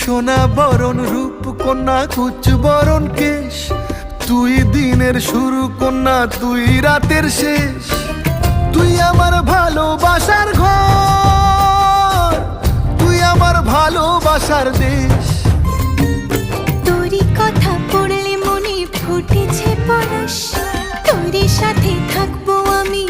সোনা বরণ রূপ কন্যা কুচ বরণ কেশ, তুই দিনের শুরু কন্যা তুই রাতের শেষ। তুই আমার ভালোবাসার ঘর, তুই আমার ভালোবাসার দেশ। তোরই কথা পড়লে মনে ফুটেছে পরশ, তোরই সাথে থাকবো আমি